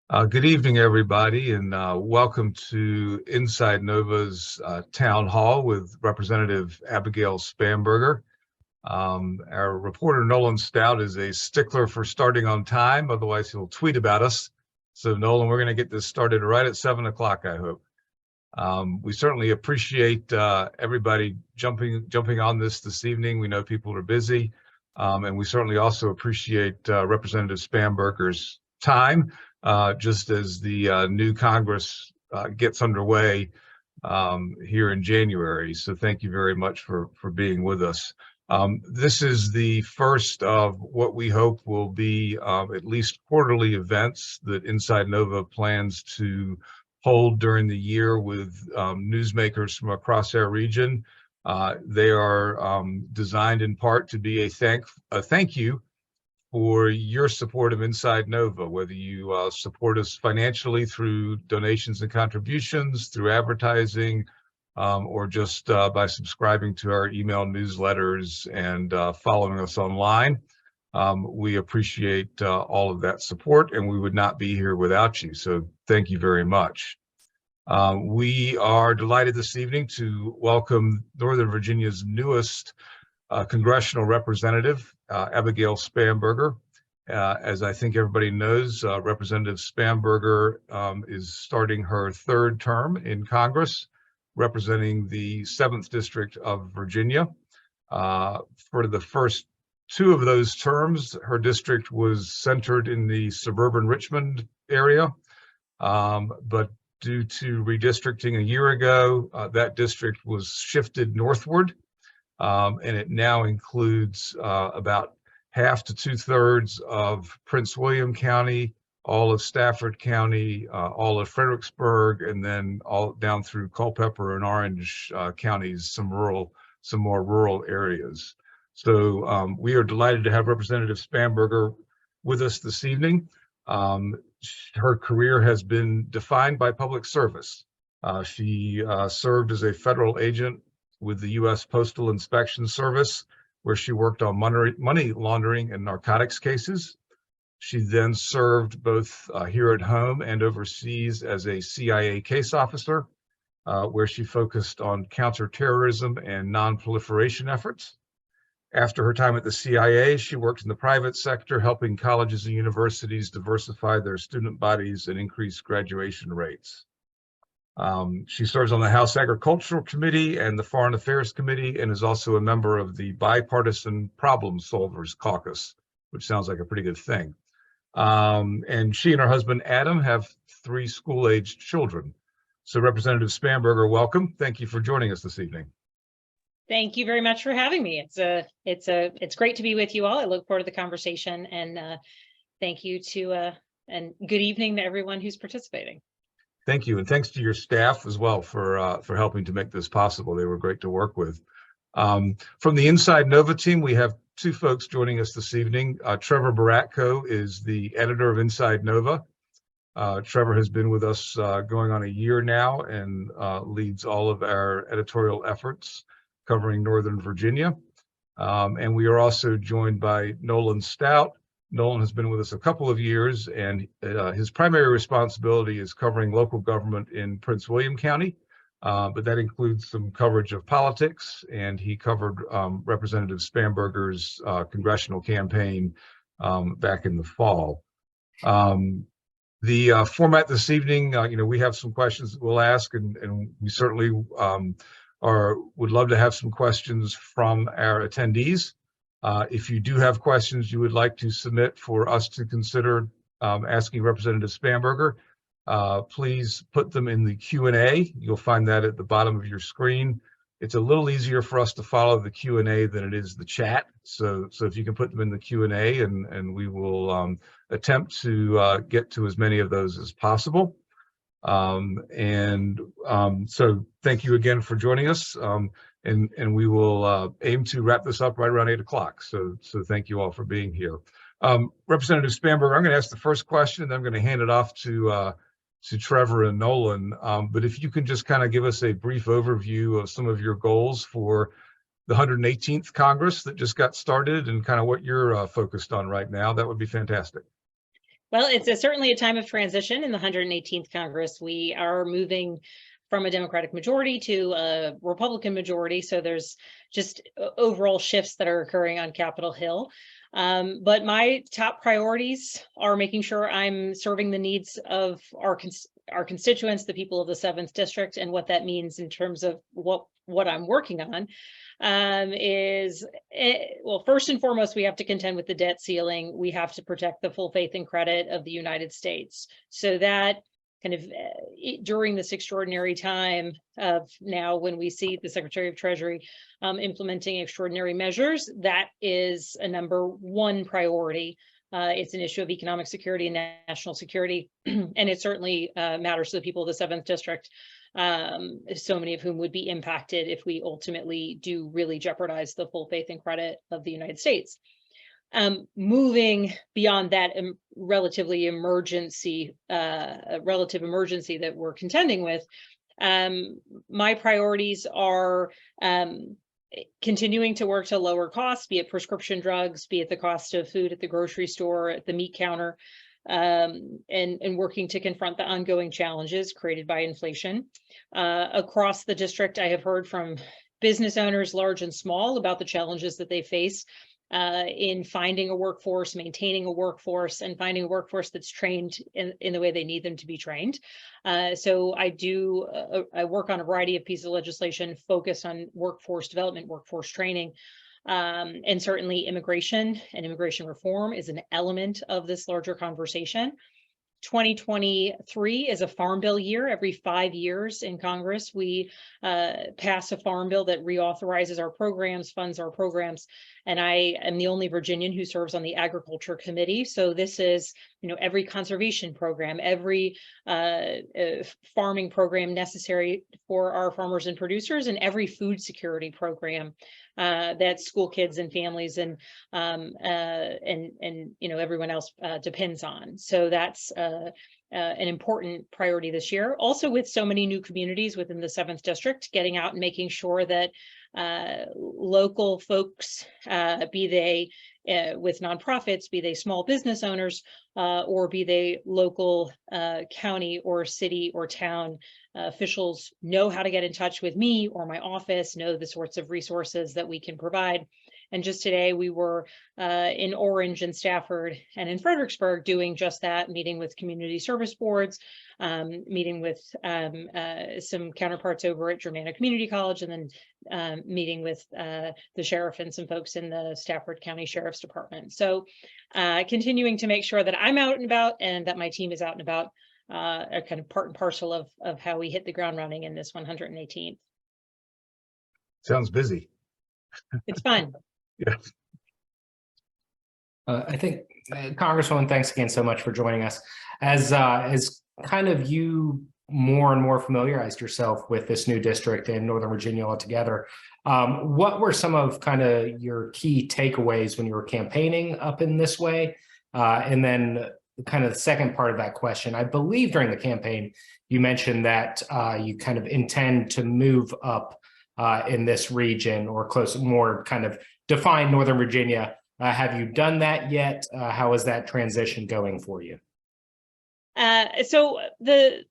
Good evening, everybody, and welcome to Inside Nova's Town Hall with Representative Abigail Spanberger. Our reporter, Nolan Stout, is a stickler for starting on time, otherwise he'll tweet about us. So, Nolan, we're going to get this started right at 7 o'clock, I hope. We certainly appreciate everybody jumping on this evening. We know people are busy, and we certainly also appreciate Representative Spanberger's time. Just as the new Congress gets underway here in January. So thank you very much for being with us. This is the first of what we hope will be at least quarterly events that InsideNoVa plans to hold during the year with newsmakers from across our region. They are designed in part to be a thank you for your support of InsideNoVa, whether you support us financially through donations and contributions, through advertising, or just by subscribing to our email newsletters and following us online. We appreciate all of that support, and we would not be here without you. So thank you very much. We are delighted this evening to welcome Northern Virginia's newest congressional representative, Abigail Spanberger. As I think everybody knows, Representative Spanberger is starting her third term in Congress, representing the 7th District of Virginia. For the first two of those terms, her district was centered in the suburban Richmond area, but due to redistricting a year ago, that district was shifted northward. And it now includes about half to 2/3 of Prince William County, all of Stafford County, all of Fredericksburg, and then all down through Culpeper and Orange counties, some more rural areas. So we are delighted to have Representative Spanberger with us this evening. Her career has been defined by public service. She served as a federal agent with the U.S. Postal Inspection Service, where she worked on money laundering and narcotics cases. She then served both here at home and overseas as a CIA case officer, where she focused on counterterrorism and non-proliferation efforts. After her time at the CIA, she worked in the private sector, helping colleges and universities diversify their student bodies and increase graduation rates. She serves on the House Agricultural Committee and the Foreign Affairs Committee, and is also a member of the Bipartisan Problem Solvers Caucus, which sounds like a pretty good thing. And she and her husband, Adam, have 3 school-aged children. So Representative Spanberger, welcome. Thank you for joining us this evening. Thank you very much for having me. It's great to be with you all. I look forward to the conversation, and thank you to and good evening to everyone who's participating. Thank you, and thanks to your staff as well for helping to make this possible. They were great to work with. From the InsideNoVa team, we have 2 folks joining us this evening. Trevor Baratko is the editor of InsideNoVa. Trevor has been with us going on a year now and leads all of our editorial efforts covering Northern Virginia. And we are also joined by Nolan Stout. Nolan has been with us a couple of years, and his primary responsibility is covering local government in Prince William County, but that includes some coverage of politics, and he covered Representative Spanberger's congressional campaign back in the fall. The format this evening, we have some questions that we'll ask, and we certainly would love to have some questions from our attendees. If you do have questions you would like to submit for us to consider asking Representative Spanberger, please put them in the Q&A. You'll find that at the bottom of your screen. It's a little easier for us to follow the Q&A than it is the chat. So if you can put them in the Q&A, and we will attempt to get to as many of those as possible. So thank you again for joining us. And we will aim to wrap this up right around 8 o'clock. So thank you all for being here. Representative Spanberger, I'm going to ask the first question, and then I'm going to hand it off to Trevor and Nolan. But if you can just kind of give us a brief overview of some of your goals for the 118th Congress that just got started, and kind of what you're focused on right now, that would be fantastic. Well, it's certainly a time of transition in the 118th Congress. We are moving from a Democratic majority to a Republican majority. So there's just overall shifts that are occurring on Capitol Hill. But my top priorities are making sure I'm serving the needs of our constituents, the people of the 7th District, and what that means in terms of what I'm working on. Well, first and foremost, we have to contend with the debt ceiling. We have to protect the full faith and credit of the United States. So that kind of during this extraordinary time of now, when we see the Secretary of Treasury implementing extraordinary measures, that is a #1 priority. It's an issue of economic security and national security, and it certainly matters to the people of the 7th District. So many of whom would be impacted if we ultimately do really jeopardize the full faith and credit of the United States. Moving beyond that relative emergency that we're contending with, my priorities are continuing to work to lower costs, be it prescription drugs, be it the cost of food at the grocery store, at the meat counter, and working to confront the ongoing challenges created by inflation. Across the district, I have heard from business owners, large and small, about the challenges that they face in finding a workforce, maintaining a workforce, and finding a workforce that's trained in the way they need them to be trained. So I work on a variety of pieces of legislation focused on workforce development, workforce training. And certainly immigration and immigration reform is an element of this larger conversation. 2023 is a farm bill year. Every 5 years in Congress, we pass a farm bill that reauthorizes our programs, funds our programs. And I am the only Virginian who serves on the Agriculture Committee. So this is, every conservation program, every farming program necessary for our farmers and producers, and every food security program that school kids and families and everyone else depends on. So that's an important priority this year. Also, with so many new communities within the 7th District, getting out and making sure that local folks, be they with nonprofits, be they small business owners, or be they local county or city or town officials, know how to get in touch with me or my office, know the sorts of resources that we can provide. And just today we were in Orange and Stafford and in Fredericksburg doing just that, meeting with community service boards, meeting with some counterparts over at Germanna Community College, and then meeting with the sheriff and some folks in the Stafford County Sheriff's Department. So continuing to make sure that I'm out and about and that my team is out and about are kind of part and parcel of how we hit the ground running in this 118th. Sounds busy. It's fun. Yeah. I think, Congresswoman, thanks again so much for joining us. As kind of you more and more familiarized yourself with this new district in Northern Virginia altogether, what were some of kind of your key takeaways when you were campaigning up in this way? And then kind of the second part of that question, I believe during the campaign, you mentioned that you kind of intend to move up in this region or close, more kind of define Northern Virginia. Have you done that yet? How is that transition going for you? So the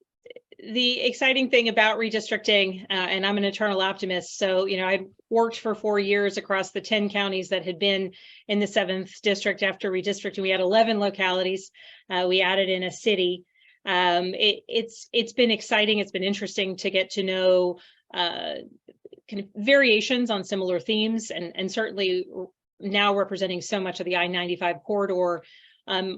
exciting thing about redistricting, and I'm an eternal optimist. So, I worked for 4 years across the 10 counties that had been in the 7th District after redistricting. We had 11 localities. We added in a city. It's been exciting. It's been interesting to get to know kind of variations on similar themes, and certainly now representing so much of the I-95 corridor,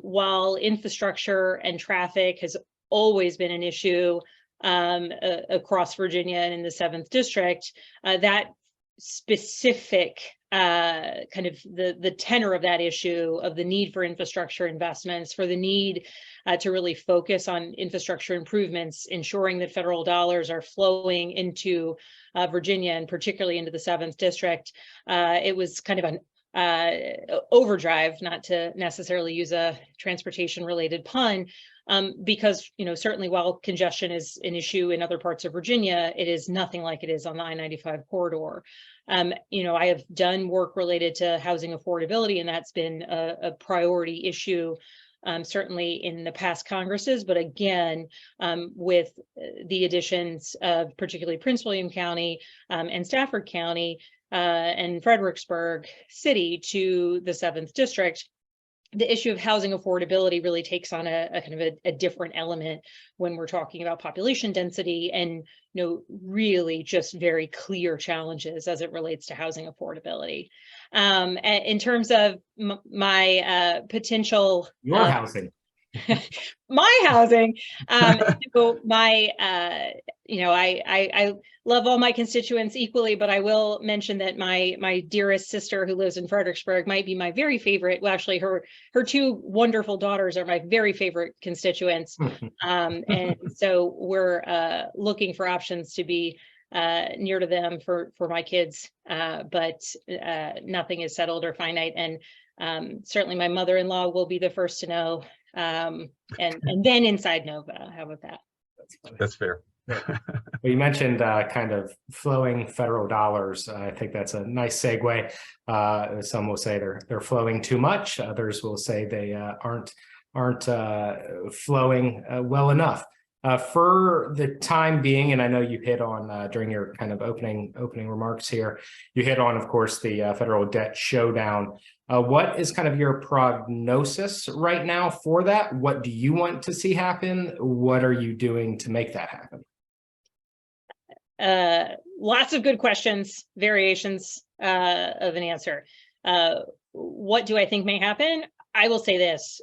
while infrastructure and traffic has always been an issue across Virginia and in the 7th District, that specific kind of the tenor of that issue, of the need for infrastructure investments, for the need to really focus on infrastructure improvements, ensuring that federal dollars are flowing into Virginia and particularly into the 7th District. It was kind of an overdrive, not to necessarily use a transportation related pun, because, certainly while congestion is an issue in other parts of Virginia, it is nothing like it is on the I-95 corridor. I have done work related to housing affordability, and that's been a priority issue certainly in the past Congresses, but again, with the additions of particularly Prince William County and Stafford County and Fredericksburg City to the 7th District, the issue of housing affordability really takes on a kind of a different element when we're talking about population density and, really just very clear challenges as it relates to housing affordability. In terms of my potential Your housing. my housing, so my I love all my constituents equally, but I will mention that my dearest sister who lives in Fredericksburg might be my very favorite. Well, actually, her 2 wonderful daughters are my very favorite constituents, and so we're looking for options to be near to them for my kids, but nothing is settled or finite, and certainly my mother-in-law will be the first to know. And then InsideNoVa. How about that? That's fair. Well, you mentioned kind of flowing federal dollars. I think that's a nice segue. Some will say they're flowing too much. Others will say they aren't flowing well enough. For the time being, and I know you hit on during your kind of opening remarks here, you hit on, of course, the federal debt showdown. What is kind of your prognosis right now for that? What do you want to see happen? What are you doing to make that happen? Lots of good questions, variations of an answer. What do I think may happen? I will say this,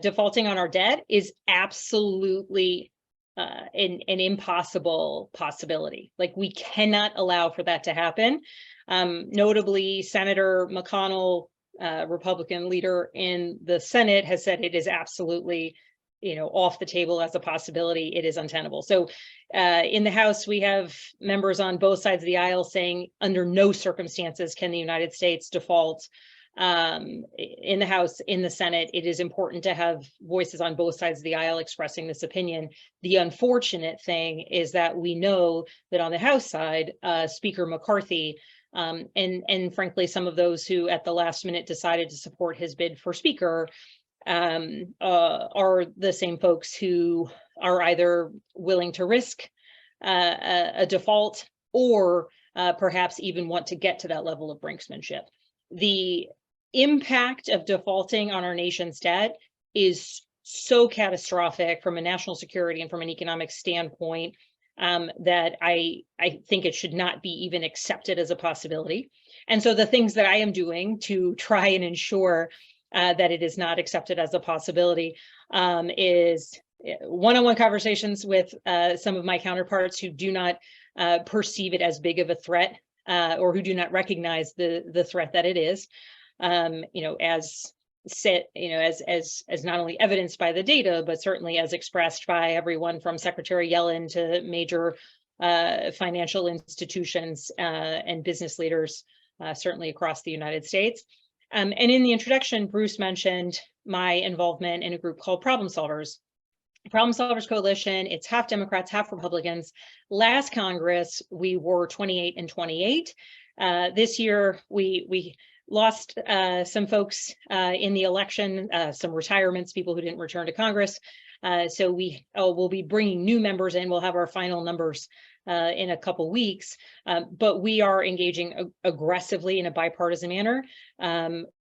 defaulting on our debt is absolutely an impossible possibility. Like, we cannot allow for that to happen. Notably, Senator McConnell, Republican leader in the Senate, has said it is absolutely, off the table as a possibility. It is untenable. So in the House, we have members on both sides of the aisle saying under no circumstances can the United States default. In the House, in the Senate, it is important to have voices on both sides of the aisle expressing this opinion. The unfortunate thing is that we know that on the House side, Speaker McCarthy, and frankly, some of those who at the last minute decided to support his bid for Speaker are the same folks who are either willing to risk a default or perhaps even want to get to that level of brinksmanship. The impact of defaulting on our nation's debt is so catastrophic from a national security and from an economic standpoint that I think it should not be even accepted as a possibility. And so the things that I am doing to try and ensure that it is not accepted as a possibility is one-on-one conversations with some of my counterparts who do not perceive it as big of a threat or who do not recognize the threat that it is. As set, as not only evidenced by the data, but certainly as expressed by everyone from Secretary Yellen to major financial institutions and business leaders, certainly across the United States. And in the introduction, Bruce mentioned my involvement in a group called Problem Solvers. Problem Solvers Coalition, it's half Democrats, half Republicans. Last Congress, we were 28 and 28. This year, we lost some folks in the election, some retirements, people who didn't return to Congress. So we'll be bringing new members in. We'll have our final numbers in a couple weeks, but we are engaging aggressively in a bipartisan manner.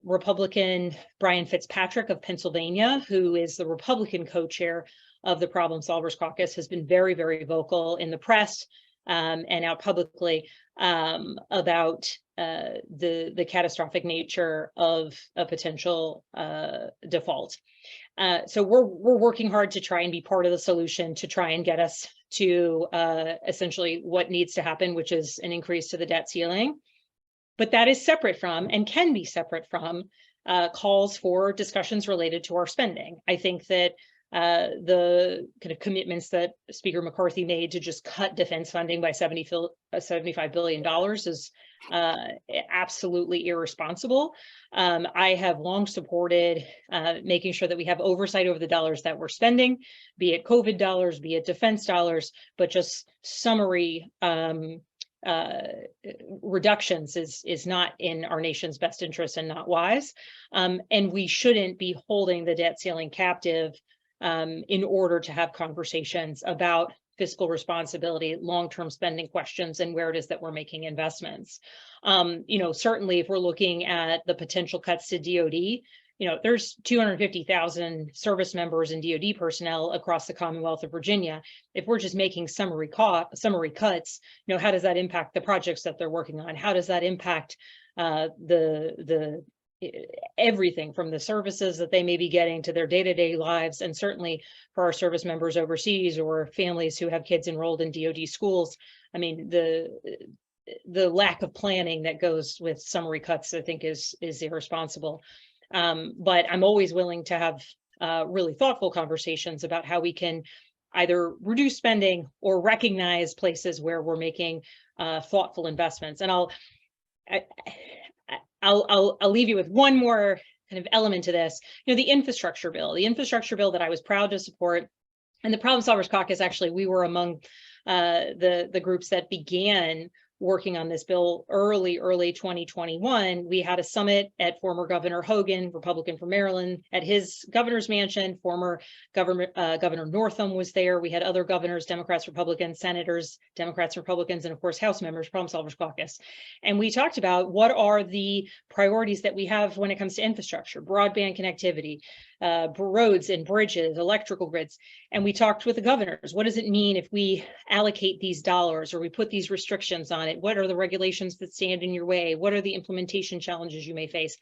Republican Brian Fitzpatrick of Pennsylvania, who is the Republican co-chair of the Problem Solvers Caucus, has been very, very vocal in the press and out publicly about the catastrophic nature of a potential default. So we're working hard to try and be part of the solution to try and get us to essentially what needs to happen, which is an increase to the debt ceiling. But that is separate from and can be separate from calls for discussions related to our spending. I think that the kind of commitments that Speaker McCarthy made to just cut defense funding by $75 billion is absolutely irresponsible. I have long supported making sure that we have oversight over the dollars that we're spending, be it COVID dollars, be it defense dollars, but just summary reductions is not in our nation's best interest and not wise. And we shouldn't be holding the debt ceiling captive in order to have conversations about fiscal responsibility, long-term spending questions, and where it is that we're making investments. Certainly if we're looking at the potential cuts to DoD, there's 250,000 service members and DoD personnel across the Commonwealth of Virginia. If we're just making summary cuts, how does that impact the projects that they're working on? How does that impact the everything from the services that they may be getting to their day-to-day lives, and certainly for our service members overseas or families who have kids enrolled in DoD schools? I mean, the lack of planning that goes with summary cuts, I think, is irresponsible. But I'm always willing to have really thoughtful conversations about how we can either reduce spending or recognize places where we're making thoughtful investments. And I'll leave you with one more kind of element to this. The infrastructure bill that I was proud to support, and the Problem Solvers Caucus, actually, we were among the groups that began working on this bill early 2021. We had a summit at former Governor Hogan, Republican from Maryland, at his governor's mansion. Former Governor Northam was there. We had other governors, Democrats, Republicans, senators, Democrats, Republicans, and of course, House members, Problem Solvers Caucus. And we talked about what are the priorities that we have when it comes to infrastructure, broadband connectivity, roads and bridges, electrical grids. And we talked with the governors. What does it mean if we allocate these dollars or we put these restrictions on it? What are the regulations that stand in your way? What are the implementation challenges you may face?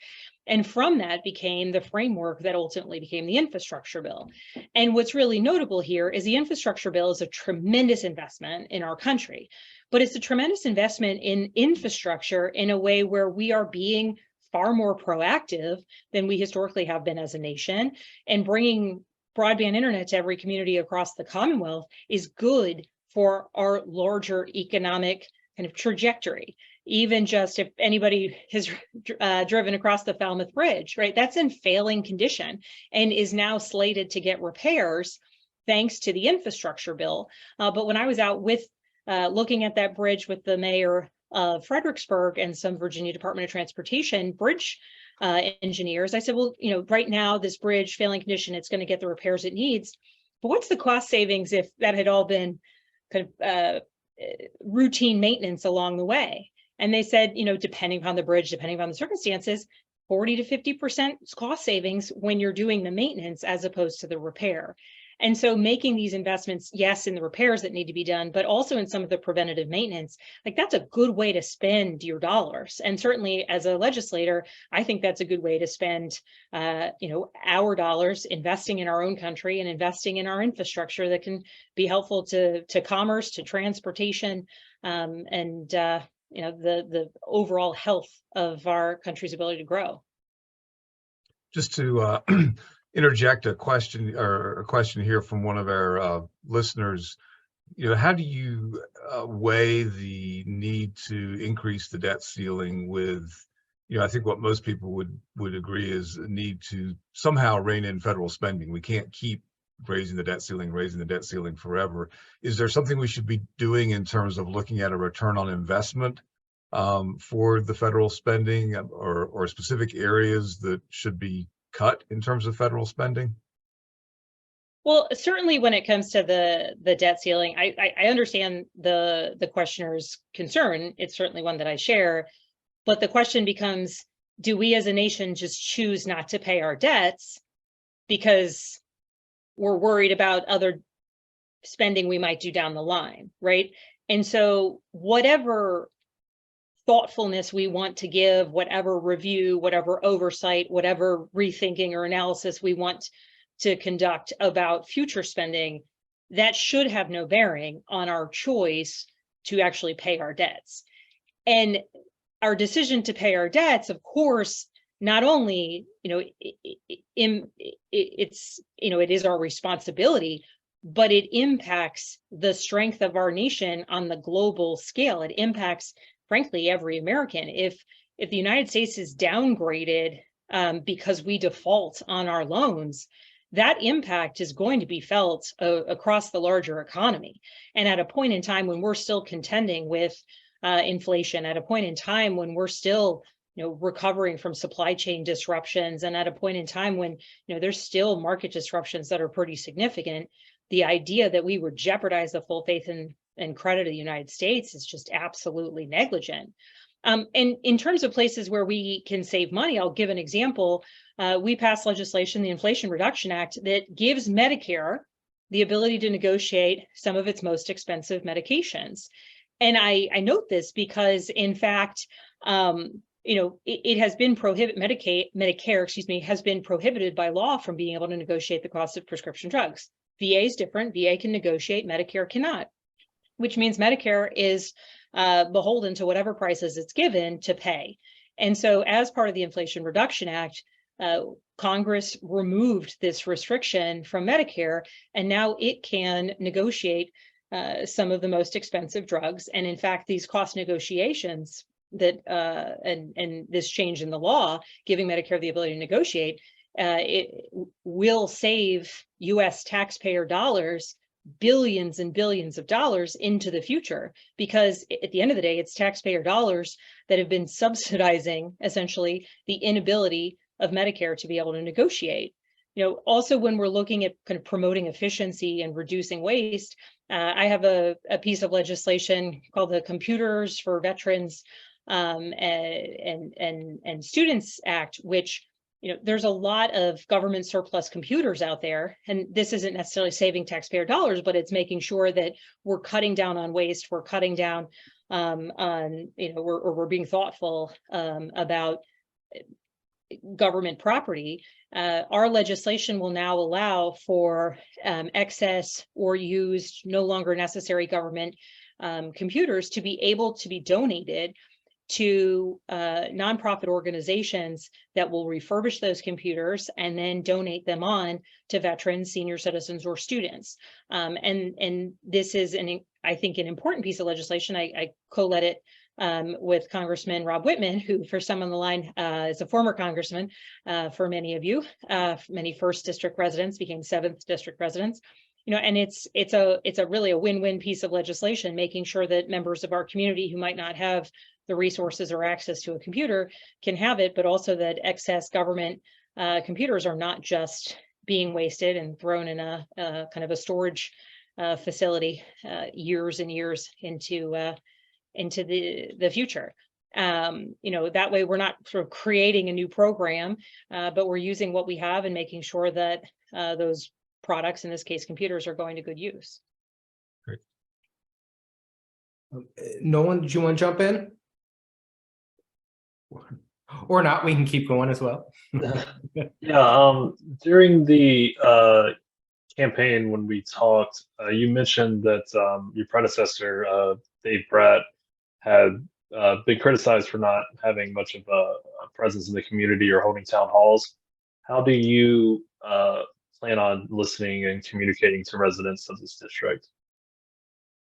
And from that became the framework that ultimately became the infrastructure bill. And what's really notable here is the infrastructure bill is a tremendous investment in our country, but it's a tremendous investment in infrastructure in a way where we are being far more proactive than we historically have been as a nation. And bringing broadband internet to every community across the Commonwealth is good for our larger economic kind of trajectory. Even just if anybody has driven across the Falmouth Bridge, right? That's in failing condition and is now slated to get repairs thanks to the infrastructure bill. But when I was out with looking at that bridge with the mayor of Fredericksburg and some Virginia Department of Transportation bridge engineers, I said, well, right now this bridge failing condition, it's going to get the repairs it needs. But what's the cost savings if that had all been kind of routine maintenance along the way? And they said, depending upon the bridge, depending upon the circumstances, 40 to 50% cost savings when you're doing the maintenance as opposed to the repair. And so making these investments, yes, in the repairs that need to be done, but also in some of the preventative maintenance, like that's a good way to spend your dollars. And certainly as a legislator, I think that's a good way to spend, our dollars investing in our own country and investing in our infrastructure that can be helpful to commerce, to transportation, and the overall health of our country's ability to grow. Just to interject a question here from one of our listeners. How do you weigh the need to increase the debt ceiling with, I think what most people would agree is a need to somehow rein in federal spending. We can't keep raising the debt ceiling forever. Is there something we should be doing in terms of looking at a return on investment for the federal spending, or specific areas that should be cut in terms of federal spending? Well, certainly when it comes to the debt ceiling, I understand the questioner's concern. It's certainly one that I share, but the question becomes, do we as a nation just choose not to pay our debts because we're worried about other spending we might do down the line, right? And so whatever thoughtfulness we want to give, whatever review, whatever oversight, whatever rethinking or analysis we want to conduct about future spending, that should have no bearing on our choice to actually pay our debts. And our decision to pay our debts, of course, not only, it is our responsibility, but it impacts the strength of our nation on the global scale. It impacts, frankly, every American. If the United States is downgraded because we default on our loans, that impact is going to be felt across the larger economy. And at a point in time when we're still contending with inflation at a point in time when we're still recovering from supply chain disruptions, and at a point in time when there's still market disruptions that are pretty significant. The idea that we would jeopardize the full faith and credit of the United States is just absolutely negligent. And in terms of places where we can save money, I'll give an example. We passed legislation, the Inflation Reduction Act, that gives Medicare the ability to negotiate some of its most expensive medications. And I note this because, in fact, it has been Medicare, has been prohibited by law from being able to negotiate the cost of prescription drugs. VA is different. VA can negotiate, Medicare cannot, which means Medicare is beholden to whatever prices it's given to pay. And so as part of the Inflation Reduction Act, Congress removed this restriction from Medicare, and now it can negotiate some of the most expensive drugs. And in fact, these cost negotiations that and this change in the law, giving Medicare the ability to negotiate, it will save U.S. taxpayer dollars, billions and billions of dollars into the future, because at the end of the day, it's taxpayer dollars that have been subsidizing essentially the inability of Medicare to be able to negotiate. Also when we're looking at kind of promoting efficiency and reducing waste, I have a piece of legislation called the Computers for Veterans and Students Act, which there's a lot of government surplus computers out there, and this isn't necessarily saving taxpayer dollars, but it's making sure that we're cutting down on waste, we're cutting down on, we're being thoughtful about government property. Our legislation will now allow for excess or used, no longer necessary government computers to be able to be donated to nonprofit organizations that will refurbish those computers and then donate them on to veterans, senior citizens, or students. And this is, I think, an important piece of legislation. I co-led it with Congressman Rob Whitman, who, for some on the line, is a former congressman for many of you. Many first district residents became 7th district residents. And it's really a win-win piece of legislation, making sure that members of our community who might not have the resources or access to a computer can have it, but also that excess government computers are not just being wasted and thrown in a kind of a storage facility years and years into the future. That way we're not sort of creating a new program, but we're using what we have and making sure that those products, in this case computers, are going to good use. Great. Nolan, did you want to jump in? Or not, we can keep going as well. Yeah, during the campaign when we talked, you mentioned that your predecessor, Dave Bratt, had been criticized for not having much of a presence in the community or holding town halls. How do you plan on listening and communicating to residents of this district?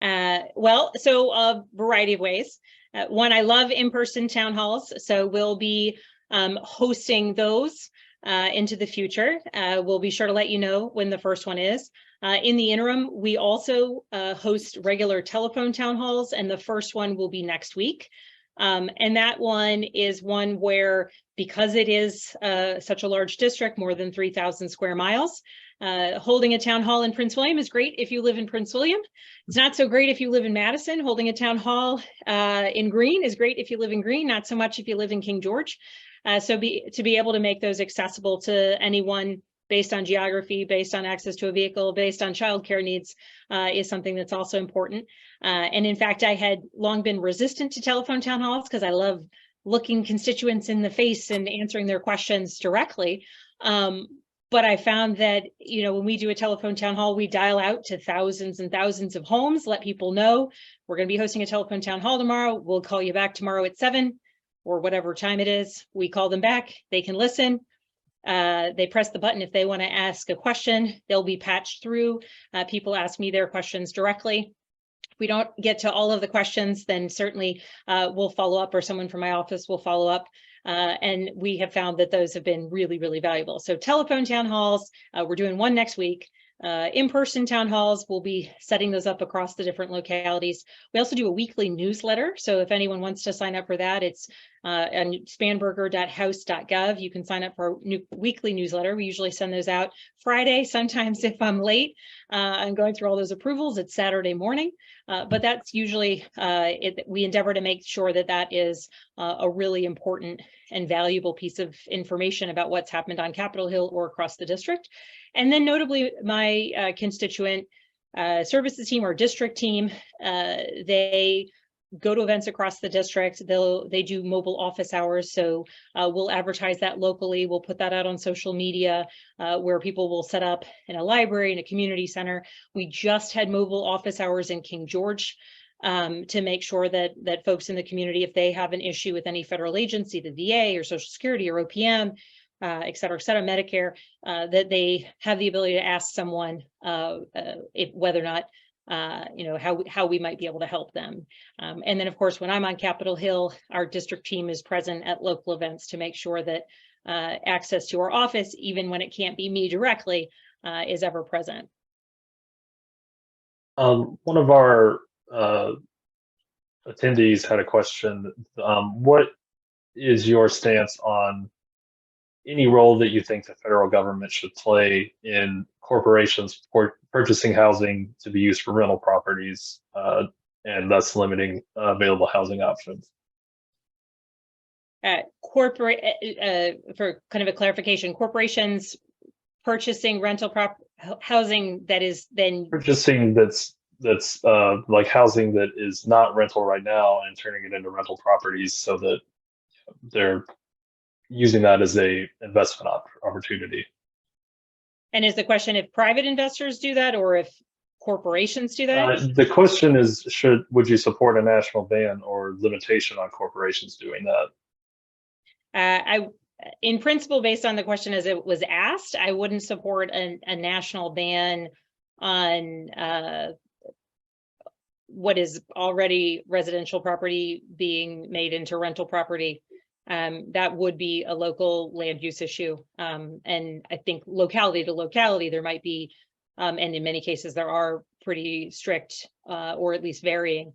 Well, so a variety of ways. One, I love in-person town halls, so we'll be hosting those into the future. We'll be sure to let you know when the first one is. In the interim, we also host regular telephone town halls, and the first one will be next week. And that one is one where, because it is such a large district, more than 3,000 square miles, holding a town hall in Prince William is great if you live in Prince William. It's not so great if you live in Madison. Holding a town hall in Greene is great if you live in Greene, not so much if you live in King George. So to be able to make those accessible to anyone based on geography, based on access to a vehicle, based on childcare needs, is something that's also important. And in fact, I had long been resistant to telephone town halls because I love looking constituents in the face and answering their questions directly. But I found that, when we do a telephone town hall, we dial out to thousands and thousands of homes, let people know we're going to be hosting a telephone town hall tomorrow. We'll call you back tomorrow at 7 or whatever time it is. We call them back. They can listen. They press the button if they want to ask a question. They'll be patched through. People ask me their questions directly. If we don't get to all of the questions, then certainly we'll follow up, or someone from my office will follow up. And we have found that those have been really, really valuable. So telephone town halls, we're doing one next week. in-person town halls. We'll be setting those up across the different localities. We also do a weekly newsletter. So if anyone wants to sign up for that, it's on spanberger.house.gov. You can sign up for a weekly newsletter. We usually send those out Friday. Sometimes if I'm late, I'm going through all those approvals, it's Saturday morning. But that's usually, we endeavor to make sure that that is a really important and valuable piece of information about what's happened on Capitol Hill or across the district. And then notably, my constituent services team or district team, they go to events across the district. They do mobile office hours. So we'll advertise that locally. We'll put that out on social media where people will set up in a library, in a community center. We just had mobile office hours in King George to make sure that folks in the community, if they have an issue with any federal agency, the VA or Social Security or OPM, et cetera, Medicare, that they have the ability to ask someone whether or not, how we might be able to help them. And then, of course, when I'm on Capitol Hill, our district team is present at local events to make sure that access to our office, even when it can't be me directly, is ever present. One of our attendees had a question. What is your stance on any role that you think the federal government should play in corporations purchasing housing to be used for rental properties and thus limiting available housing options? For kind of a clarification, corporations purchasing rental housing that is then purchasing that's like housing that is not rental right now and turning it into rental properties so that they're using that as a investment opportunity. And is the question if private investors do that or if corporations do that? The question is, would you support a national ban or limitation on corporations doing that? In principle, based on the question as it was asked, I wouldn't support a national ban on what is already residential property being made into rental property. That would be a local land use issue. And I think locality to locality, there might be, and in many cases, there are pretty strict or at least varying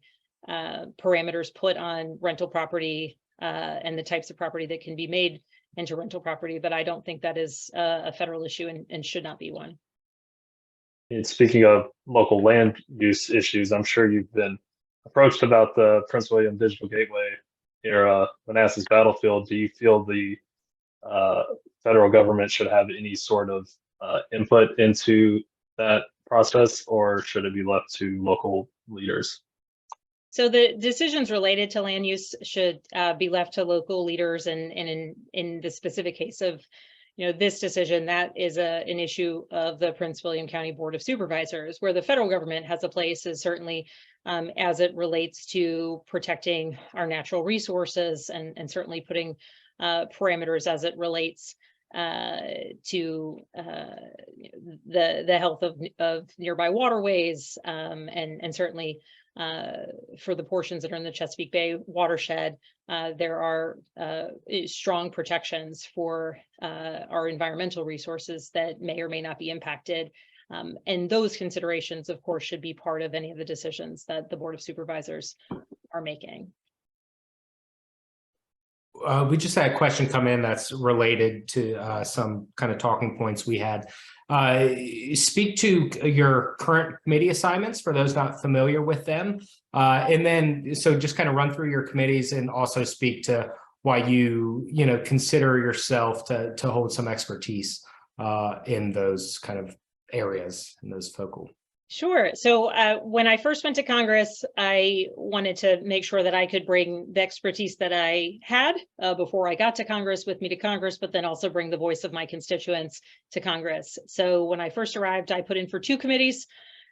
parameters put on rental property and the types of property that can be made into rental property. But I don't think that is a federal issue and should not be one. And speaking of local land use issues, I'm sure you've been approached about the Prince William Digital Gateway near Manassas Battlefield. Do you feel the federal government should have any sort of input into that process, or should it be left to local leaders? So the decisions related to land use should be left to local leaders, and in the specific case of this decision, that is an issue of the Prince William County Board of Supervisors. Where the federal government has a place is certainly as it relates to protecting our natural resources and certainly putting parameters as it relates to the health of nearby waterways and certainly for the portions that are in the Chesapeake Bay watershed, there are strong protections for our environmental resources that may or may not be impacted. And those considerations, of course, should be part of any of the decisions that the Board of Supervisors are making. We just had a question come in that's related to some kind of talking points we had. Speak to your current committee assignments for those not familiar with them. And then, so just kind of run through your committees and also speak to why you consider yourself to hold some expertise in those kind of areas and those focal. Sure. So when I first went to Congress, I wanted to make sure that I could bring the expertise that I had before I got to Congress with me to Congress, but then also bring the voice of my constituents to Congress. So when I first arrived, I put in for 2 committees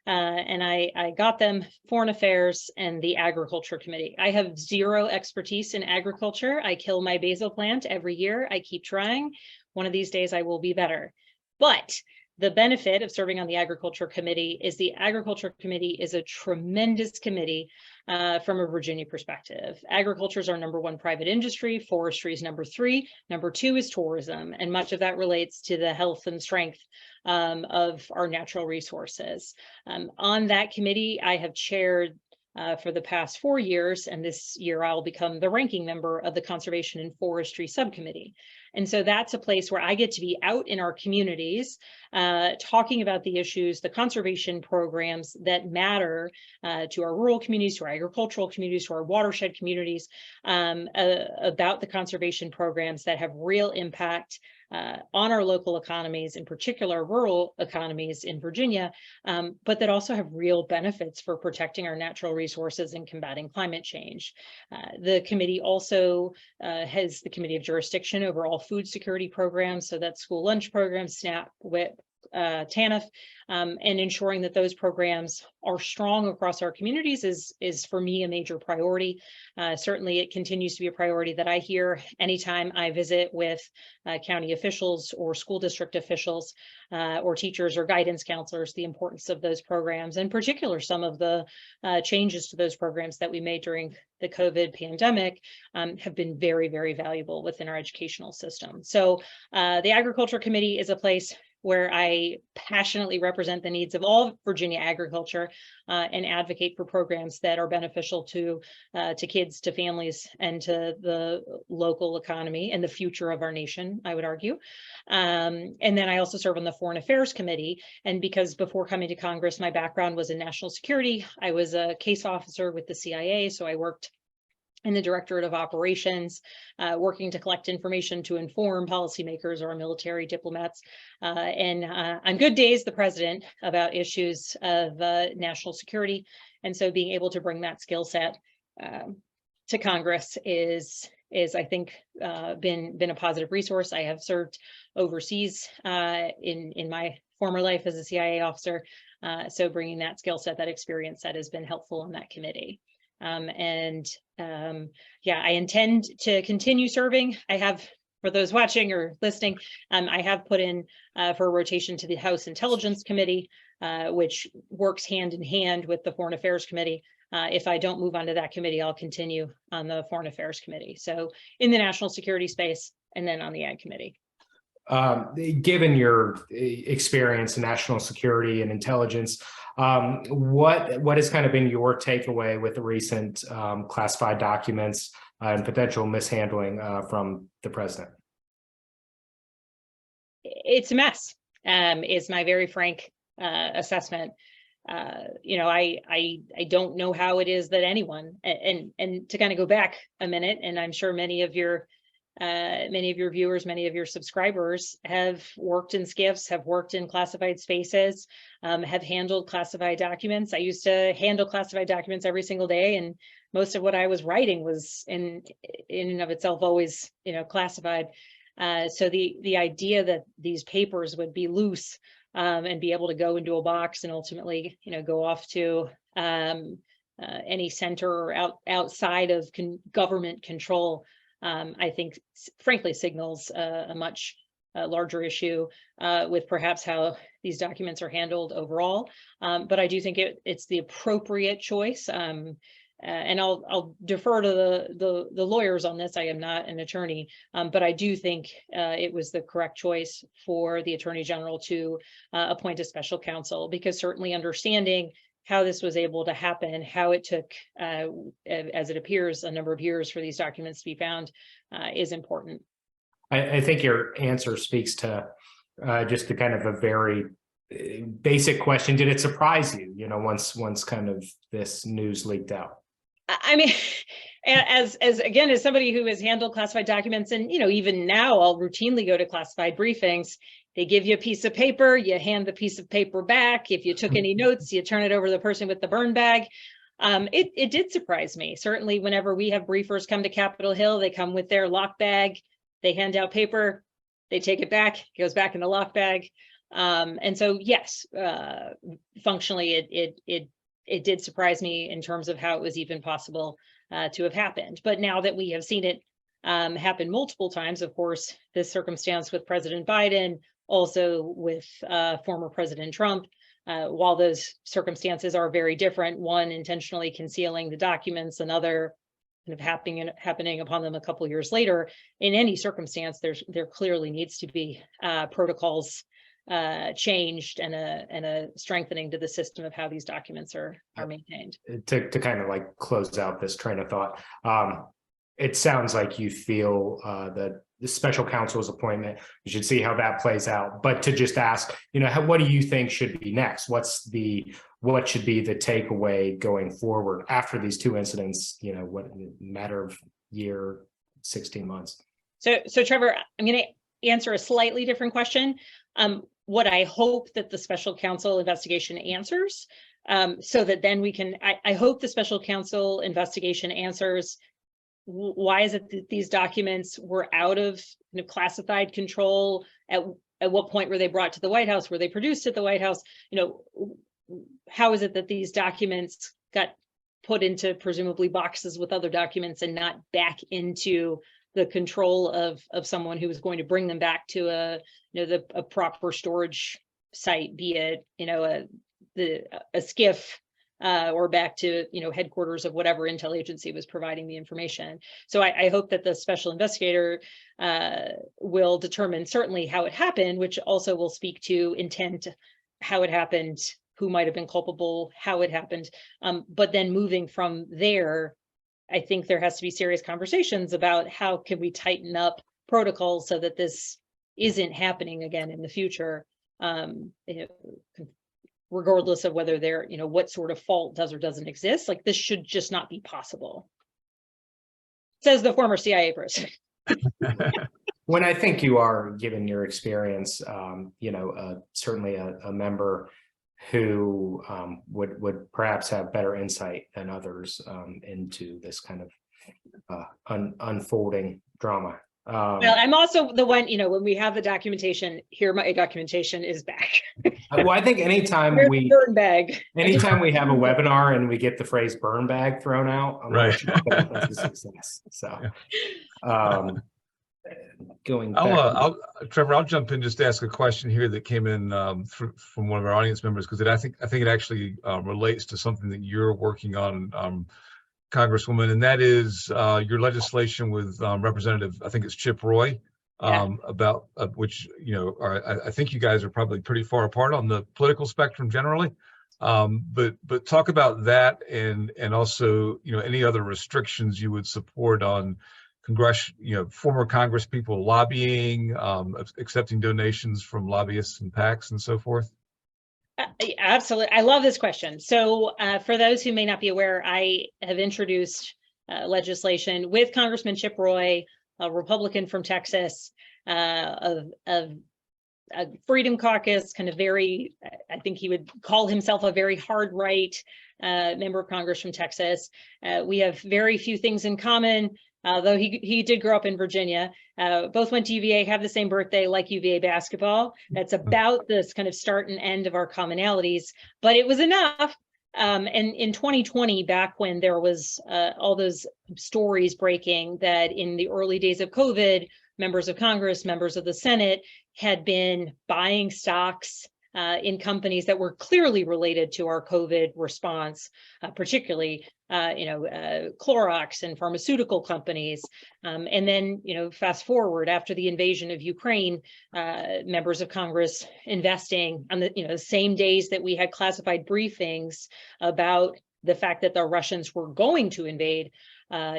and I got them: Foreign Affairs and the Agriculture Committee. I have 0 expertise in agriculture. I kill my basil plant every year. I keep trying. One of these days I will be better. But the benefit of serving on the Agriculture Committee is the Agriculture Committee is a tremendous committee from a Virginia perspective. Agriculture is our #1 private industry, forestry is #3, #2 is tourism, and much of that relates to the health and strength of our natural resources. On that committee, I have chaired for the past 4 years, and this year I'll become the ranking member of the Conservation and Forestry Subcommittee. And so that's a place where I get to be out in our communities, talking about the issues, the conservation programs that matter to our rural communities, to our agricultural communities, to our watershed communities, about the conservation programs that have real impact on our local economies, in particular rural economies in Virginia, but that also have real benefits for protecting our natural resources and combating climate change. The committee also has the committee of jurisdiction over all food security programs, so that's school lunch programs, SNAP, WIC, TANF, and ensuring that those programs are strong across our communities is for me a major priority. Certainly it continues to be a priority that I hear anytime I visit with county officials or school district officials or teachers or guidance counselors, the importance of those programs, in particular some of the changes to those programs that we made during the COVID pandemic have been very, very valuable within our educational system. So the Agriculture Committee is a place where I passionately represent the needs of all Virginia agriculture and advocate for programs that are beneficial to kids, to families, and to the local economy and the future of our nation, I would argue. And then I also serve on the Foreign Affairs Committee. And because before coming to Congress, my background was in national security, I was a case officer with the CIA, so I worked in the Directorate of Operations, working to collect information to inform policymakers or military diplomats, and on good days, the president, about issues of national security. And so being able to bring that skill set to Congress is I think been a positive resource. I have served overseas in my former life as a CIA officer. So bringing that skill set, that experience set has been helpful in that committee. Yeah, I intend to continue serving. I have, for those watching or listening, I have put in for a rotation to the House Intelligence Committee, which works hand in hand with the Foreign Affairs Committee. If I don't move on to that committee, I'll continue on the Foreign Affairs Committee. So in the national security space and then on the Ag Committee. Given your experience in national security and intelligence, what has kind of been your takeaway with the recent classified documents and potential mishandling from the president? It's a mess, is my very frank assessment. You know, I don't know how it is that anyone, and to kind of go back a minute, and I'm sure many of your viewers, many of your subscribers have worked in SCIFs, have worked in classified spaces, have handled classified documents. I used to handle classified documents every single day, and most of what I was writing was in and of itself always, you know, classified. So the idea that these papers would be loose and be able to go into a box and ultimately, you know, go off to any center or outside of government control, I think, frankly, signals a much larger issue with perhaps how these documents are handled overall. But I do think it's the appropriate choice. And I'll defer to the lawyers on this. I am not an attorney, but I do think it was the correct choice for the Attorney General to appoint a special counsel, because certainly understanding how this was able to happen, how it took, as it appears, a number of years for these documents to be found is important. I think your answer speaks to just the kind of a very basic question. Did it surprise you, you know, once kind of this news leaked out? I mean, as somebody who has handled classified documents, and, you know, even now I'll routinely go to classified briefings. They give you a piece of paper, you hand the piece of paper back. If you took any notes, you turn it over to the person with the burn bag. It did surprise me. Certainly, whenever we have briefers come to Capitol Hill, they come with their lock bag, they hand out paper, they take it back, it goes back in the lock bag. And so, yes, functionally, it did surprise me in terms of how it was even possible to have happened. But now that we have seen it happen multiple times, of course, this circumstance with President Biden, also with former President Trump. While those circumstances are very different, one intentionally concealing the documents, another kind of happening upon them a couple years later. In any circumstance, there clearly needs to be protocols changed and a strengthening to the system of how these documents are maintained. To kind of like close out this train of thought, it sounds like you feel that the special counsel's appointment, you should see how that plays out. But to just ask, what do you think should be next? What should be the takeaway going forward after these two incidents? What matter of year, 16 months? So Trevor, I'm going to answer a slightly different question. What I hope that the special counsel investigation answers, so that then we can, I hope the special counsel investigation answers, why is it that these documents were out of classified control? At what point were they brought to the White House? Were they produced at the White House? How is it that these documents got put into presumably boxes with other documents and not back into the control of someone who was going to bring them back to a proper storage site, be it a SCIF or back to headquarters of whatever intel agency was providing the information. So I hope that the special investigator will determine certainly how it happened, which also will speak to intent, how it happened, who might have been culpable, how it happened. But then moving from there, I think there has to be serious conversations about how can we tighten up protocols so that this isn't happening again in the future, regardless of whether there, what sort of fault does or doesn't exist. Like, this should just not be possible, says the former CIA person. When I think you are, given your experience, certainly a member who would perhaps have better insight than others into this kind of unfolding drama. Well, I'm also the one, when we have the documentation here, my documentation is back. Well, I think anytime burn bag. Anytime we have a webinar and we get the phrase burn bag thrown out, I'm right. That's a success. So going back. Trevor, I'll jump in just to ask a question here that came in from one of our audience members, because I think it actually relates to something that you're working on, Congresswoman, and that is your legislation with Representative, I think it's Chip Roy, about which I think you guys are probably pretty far apart on the political spectrum generally, but talk about that and also any other restrictions you would support on former Congress people lobbying, accepting donations from lobbyists and PACs and so forth. Absolutely. I love this question. So for those who may not be aware, I have introduced legislation with Congressman Chip Roy, a Republican from Texas, of a Freedom Caucus, kind of very, I think he would call himself a very hard right member of Congress from Texas. We have very few things in common. Though he did grow up in Virginia, both went to UVA, have the same birthday, like UVA basketball. That's about this kind of start and end of our commonalities, but it was enough. And in 2020, back when there was all those stories breaking that in the early days of COVID, members of Congress, members of the Senate had been buying stocks in companies that were clearly related to our COVID response, particularly, Clorox and pharmaceutical companies. And then, fast forward after the invasion of Ukraine, members of Congress investing on the same days that we had classified briefings about the fact that the Russians were going to invade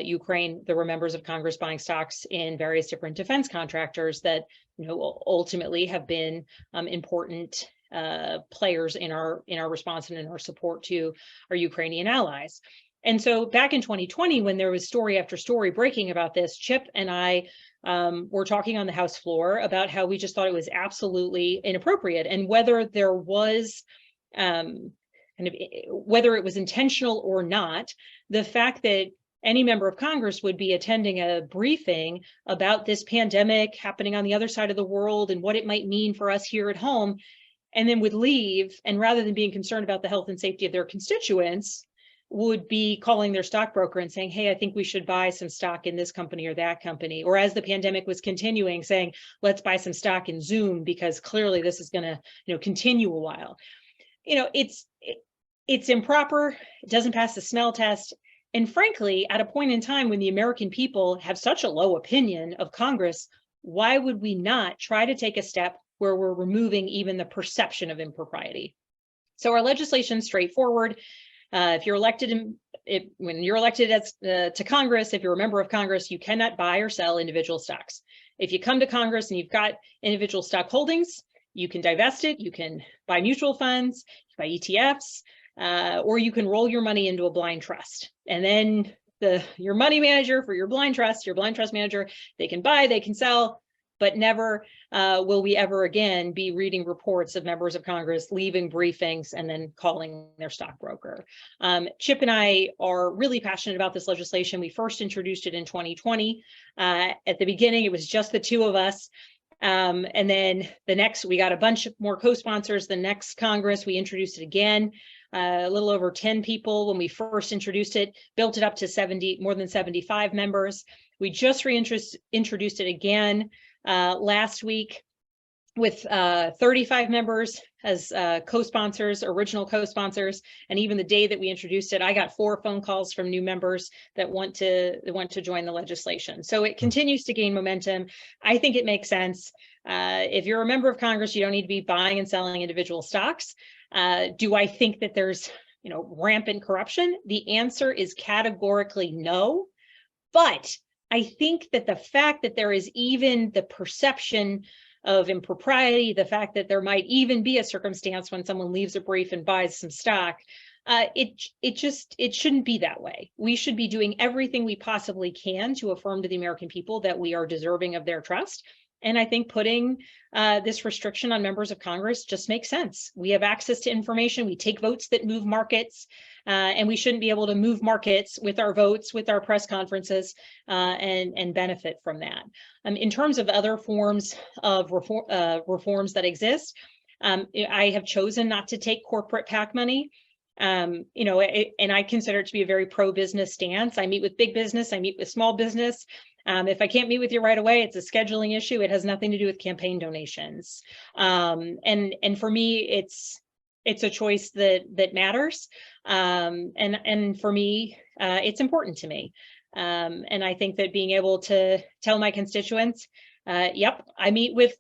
Ukraine. There were members of Congress buying stocks in various different defense contractors that ultimately have been important players in our response and in our support to our Ukrainian allies. And so back in 2020, when there was story after story breaking about this, Chip and I were talking on the House floor about how we just thought it was absolutely inappropriate, and whether there was whether it was intentional or not, the fact that any member of Congress would be attending a briefing about this pandemic happening on the other side of the world and what it might mean for us here at home, and then would leave, and rather than being concerned about the health and safety of their constituents, would be calling their stockbroker and saying, hey, I think we should buy some stock in this company or that company. Or as the pandemic was continuing, saying, let's buy some stock in Zoom because clearly this is going to, continue a while. It's improper. It doesn't pass the smell test. And frankly, at a point in time when the American people have such a low opinion of Congress, why would we not try to take a step where we're removing even the perception of impropriety? So our legislation is straightforward. If you're elected, when you're elected to Congress, if you're a member of Congress, you cannot buy or sell individual stocks. If you come to Congress and you've got individual stock holdings, you can divest it. You can buy mutual funds, buy ETFs, or you can roll your money into a blind trust. And then your money manager for your blind trust manager, they can buy, they can sell, but never will we ever again be reading reports of members of Congress leaving briefings and then calling their stockbroker. Chip and I are really passionate about this legislation. We first introduced it in 2020. At the beginning, it was just the two of us. And then we got a bunch more co-sponsors. The next Congress, we introduced it again. A little over 10 people when we first introduced it, built it up to more than 75 members. We just reintroduced it again last week with 35 members as co-sponsors, original co-sponsors. And even the day that we introduced it, I got 4 phone calls from new members that want to join the legislation. So it continues to gain momentum. I think it makes sense. If you're a member of Congress, you don't need to be buying and selling individual stocks. Do I think that there's, rampant corruption? The answer is categorically no. But I think that the fact that there is even the perception of impropriety, the fact that there might even be a circumstance when someone leaves a brief and buys some stock, it shouldn't be that way. We should be doing everything we possibly can to affirm to the American people that we are deserving of their trust. And I think putting this restriction on members of Congress just makes sense. We have access to information. We take votes that move markets, and we shouldn't be able to move markets with our votes, with our press conferences, and benefit from that. In terms of other forms of reforms that exist, I have chosen not to take corporate PAC money. And I consider it to be a very pro-business stance. I meet with big business. I meet with small business. If I can't meet with you right away, it's a scheduling issue. It has nothing to do with campaign donations. And for me, it's a choice that matters. And for me, it's important to me. And I think that being able to tell my constituents, yep, I meet with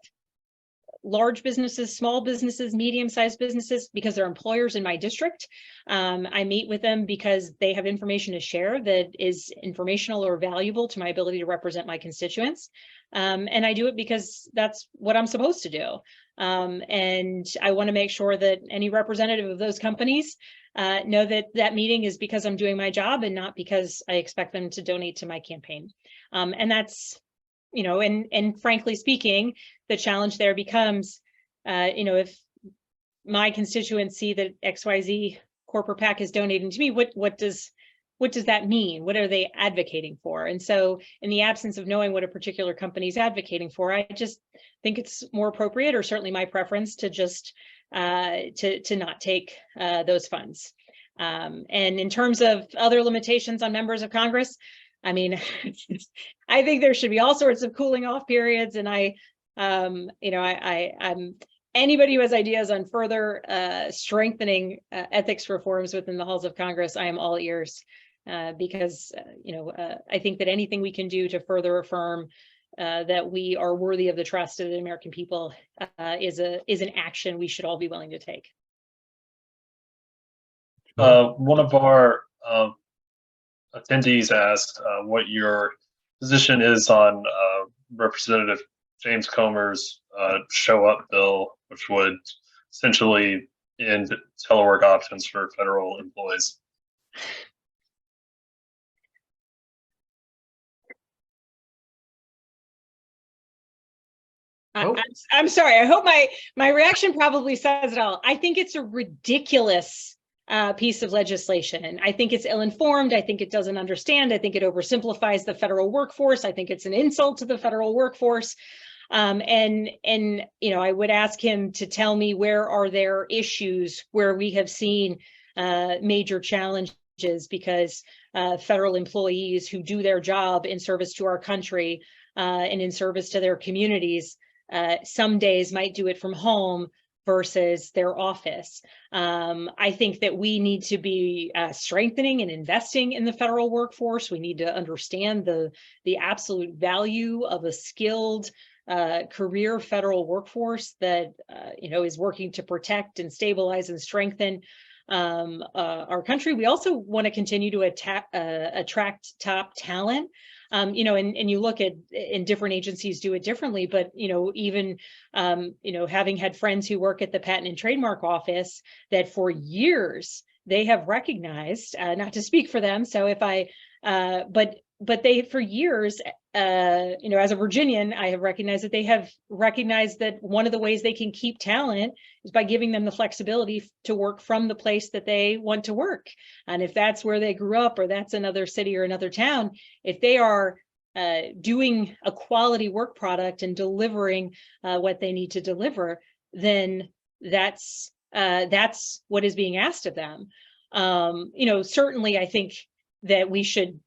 large businesses, small businesses, medium-sized businesses, because they're employers in my district. I meet with them because they have information to share that is informational or valuable to my ability to represent my constituents. And I do it because that's what I'm supposed to do. And I want to make sure that any representative of those companies know that that meeting is because I'm doing my job and not because I expect them to donate to my campaign. And that's, and frankly speaking, the challenge there becomes, if my constituents see that XYZ corporate PAC is donating to me, what does that mean? What are they advocating for? And so in the absence of knowing what a particular company is advocating for, I just think it's more appropriate, or certainly my preference, to just to not take those funds. And in terms of other limitations on members of Congress, I mean, I think there should be all sorts of cooling off periods. And I'm anybody who has ideas on further strengthening ethics reforms within the halls of Congress, I am all ears, because I think that anything we can do to further affirm that we are worthy of the trust of the American people is an action we should all be willing to take. One of our attendees asked what your position is on Representative James Comer's show up bill, which would essentially end telework options for federal employees. I'm sorry. I hope my reaction probably says it all. I think it's a ridiculous piece of legislation. I think it's ill-informed. I think it doesn't understand. I think it oversimplifies the federal workforce. I think it's an insult to the federal workforce. And I would ask him to tell me where are there issues where we have seen major challenges because federal employees who do their job in service to our country and in service to their communities, some days might do it from home versus their office. I think that we need to be strengthening and investing in the federal workforce. We need to understand the absolute value of a skilled career federal workforce that is working to protect and stabilize and strengthen our country. We also want to continue to attract top talent. And you look at, and different agencies do it differently, but, even, having had friends who work at the Patent and Trademark Office, that for years they have recognized, not to speak for them. So if but they, for years, as a Virginian, I have recognized that they have recognized that one of the ways they can keep talent is by giving them the flexibility to work from the place that they want to work. And if that's where they grew up, or that's another city or another town, if they are doing a quality work product and delivering what they need to deliver, then that's what is being asked of them. Certainly I think that we should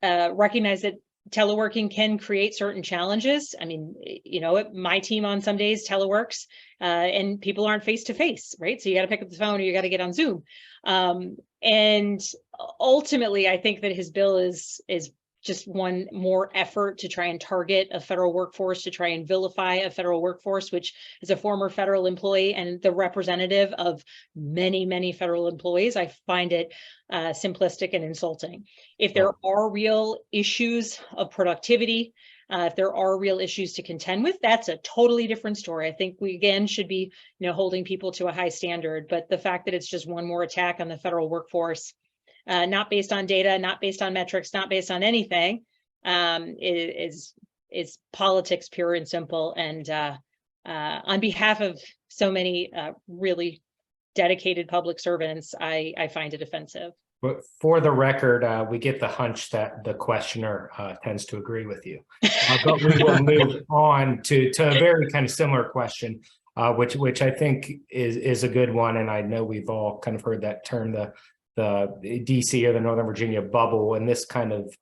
recognize that teleworking can create certain challenges. I mean, my team on some days teleworks and people aren't face to face, right? So you got to pick up the phone or you got to get on Zoom. And ultimately, I think that his bill is just one more effort to try and target a federal workforce, to try and vilify a federal workforce, which is a former federal employee and the representative of many, many federal employees. I find it simplistic and insulting. If there are real issues of productivity, if there are real issues to contend with, that's a totally different story. I think we, again, should be, holding people to a high standard. But the fact that it's just one more attack on the federal workforce, not based on data, not based on metrics, not based on anything, is politics pure and simple. And on behalf of so many really dedicated public servants, I find it offensive. But for the record, we get the hunch that the questioner tends to agree with you. But we will move on to a very kind of similar question, which I think is a good one. And I know we've all kind of heard that term, the DC or the Northern Virginia bubble, and this kind of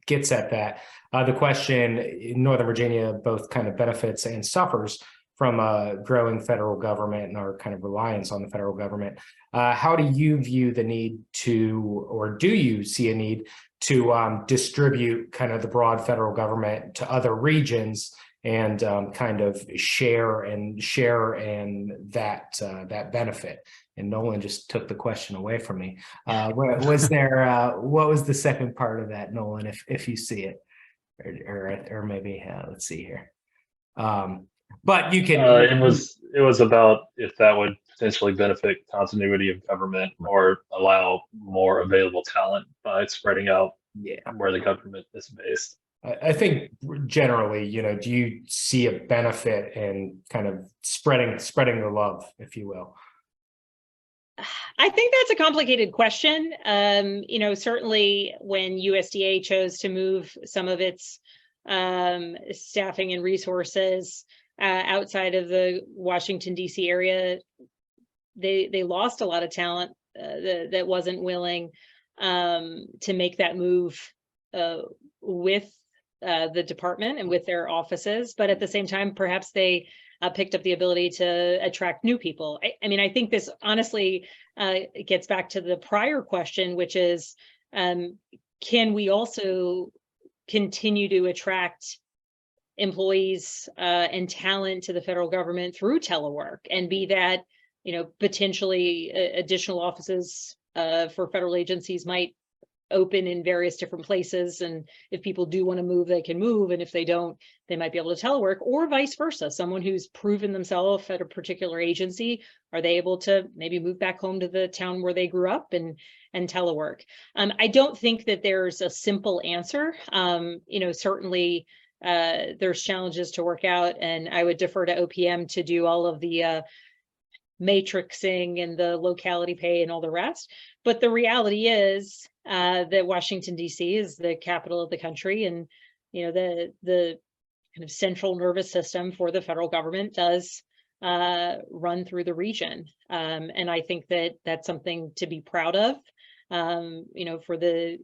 gets at that. The question in Northern Virginia both kind of benefits and suffers from a growing federal government and our kind of reliance on the federal government. How do you view the need to, or do you see a need to distribute kind of the broad federal government to other regions and kind of share that benefit? And Nolan just took the question away from me. What was the second part of that, Nolan, if you see it, or maybe let's see here. But you can. It was about if that would potentially benefit continuity of government or allow more available talent by spreading out where the government is based. I think generally, do you see a benefit in kind of spreading the love, if you will? I think that's a complicated question. Certainly when USDA chose to move some of its staffing and resources outside of the Washington, D.C. area, they lost a lot of talent that wasn't willing to make that move with the department and with their offices. But at the same time, perhaps they picked up the ability to attract new people. I think this honestly gets back to the prior question, which is, can we also continue to attract employees and talent to the federal government through telework, and be that, potentially additional offices for federal agencies might open in various different places, and if people do want to move, they can move, and if they don't, they might be able to telework, or vice versa. Someone who's proven themselves at a particular agency, are they able to maybe move back home to the town where they grew up and telework? I don't think that there's a simple answer. Certainly there's challenges to work out, and I would defer to OPM to do all of the matrixing and the locality pay and all the rest. But the reality is that Washington, D.C. is the capital of the country, and the kind of central nervous system for the federal government does run through the region. And I think that that's something to be proud of. for the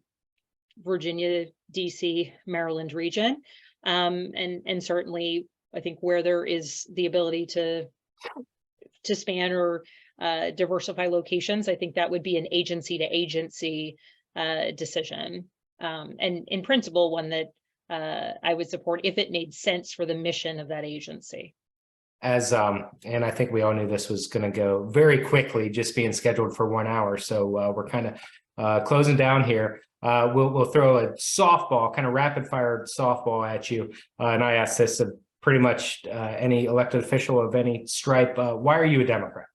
Virginia, DC, Maryland region. And certainly, I think where there is the ability to span or diversify locations, I think that would be an agency to agency decision. And in principle, one that I would support if it made sense for the mission of that agency. And I think we all knew this was going to go very quickly, just being scheduled for 1 hour. So we're kind of closing down here. We'll throw a softball, kind of rapid fire softball at you. And I asked this of pretty much any elected official of any stripe. Why are you a Democrat?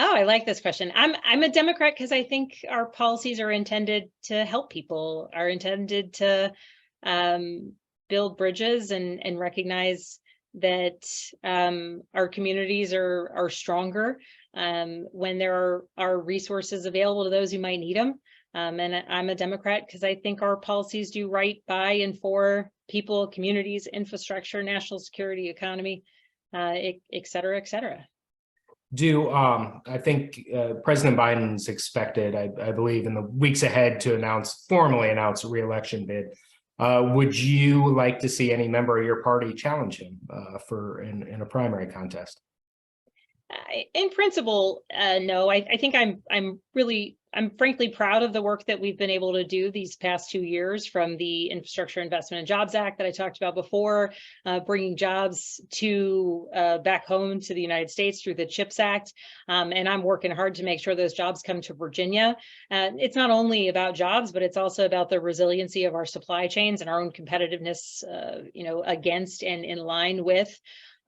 Oh, I like this question. I'm a Democrat because I think our policies are intended to help people, are intended to build bridges and recognize that our communities are stronger when there are resources available to those who might need them. And I'm a Democrat because I think our policies do right by and for people, communities, infrastructure, national security, economy, et cetera, et cetera. I think President Biden's expected, I believe, in the weeks ahead to formally announce a re-election bid. Would you like to see any member of your party challenge him in a primary contest? In principle, no. I think I'm frankly proud of the work that we've been able to do these past 2 years, from the Infrastructure Investment and Jobs Act that I talked about before, bringing jobs to back home to the United States through the CHIPS Act. And I'm working hard to make sure those jobs come to Virginia. It's not only about jobs, but it's also about the resiliency of our supply chains and our own competitiveness, against and in line with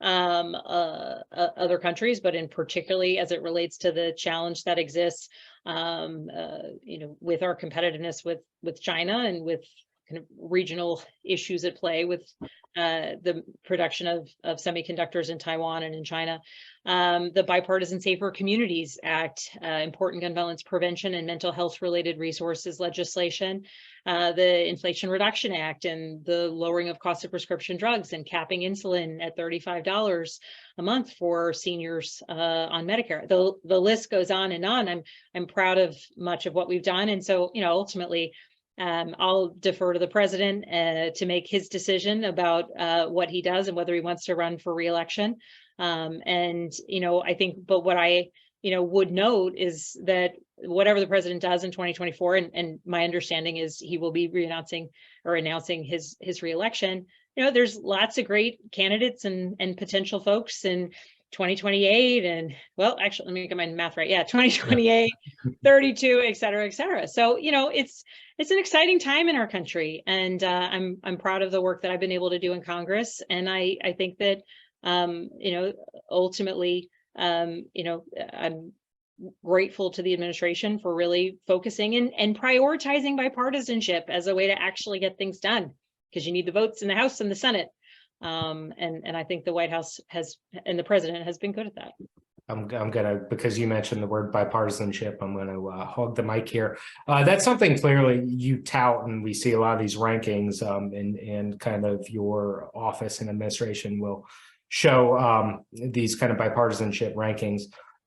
other countries, but in particularly as it relates to the challenge that exists, with our competitiveness with China and with kind of regional issues at play with the production of semiconductors in Taiwan and in China. The Bipartisan Safer Communities Act, important gun violence prevention and mental health related resources legislation, the Inflation Reduction Act and the lowering of cost of prescription drugs and capping insulin at $35 a month for seniors on Medicare. The list goes on and on. I'm proud of much of what we've done. And so, ultimately, I'll defer to the president to make his decision about what he does and whether he wants to run for re-election. I think, but what I, would note is that whatever the president does in 2024, and my understanding is he will be announcing his re-election. There's lots of great candidates and potential folks in 2028 and, well, actually, let me get my math right. Yeah, 2028, 32, et cetera, et cetera. So, it's an exciting time in our country, and I'm proud of the work that I've been able to do in Congress. And I think that, ultimately, I'm grateful to the administration for really focusing and prioritizing bipartisanship as a way to actually get things done, because you need the votes in the House and the Senate. And I think the White House and the president has been good at that. I'm gonna, because you mentioned the word bipartisanship, I'm gonna hog the mic here. That's something clearly you tout, and we see a lot of these rankings, and kind of your office and administration will show these kind of bipartisanship rankings.